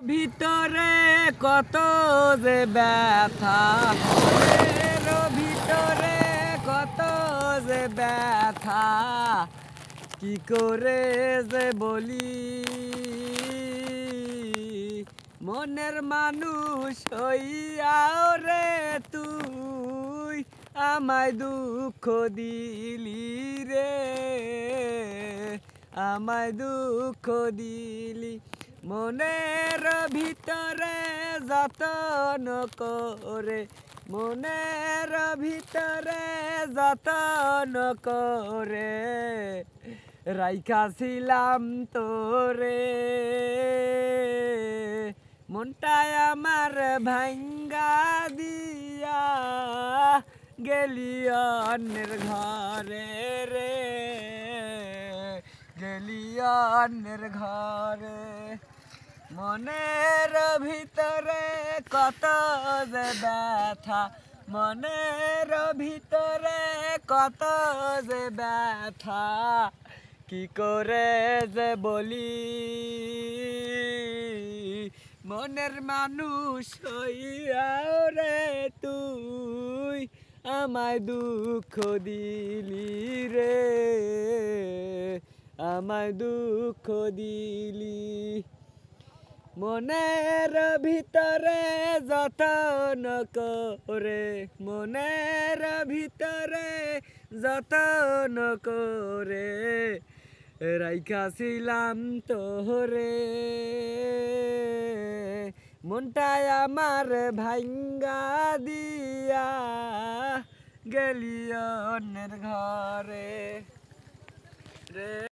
ভিতরে কত যে ব্যথা, মনের ভিতরে কত যে ব্যথা, কি করে যে বলি। মনের মানুষ হইয়াও রে তুই আমায় দুঃখ দিলি রে, আমায় দুঃখ দিলি। মনের ভিতরে যতন করে, মনের ভিতরে যতন করে রাইখাছিলাম তোরে। মনটায় আমার ভাঙ্গা দিয়া গেলি অন্যের ঘরে রে, গেলি অন্যের ঘরে। মনের ভিতরে কত যে ব্যথা, মনের ভিতরে কত যে ব্যথা, কি করে যে বলি। মনের মানুষ হইয়াও রে তুই আমায় দুঃখ দিলি রে, আমায় দুঃখ দিলি। মনের ভিতরে যতন করে, মনের ভিতরে যতন করে রাইখাছিলাম তোরে। মনটায় আমার ভাঙ্গা দিয়া গেলি অন্যের ঘরে রে।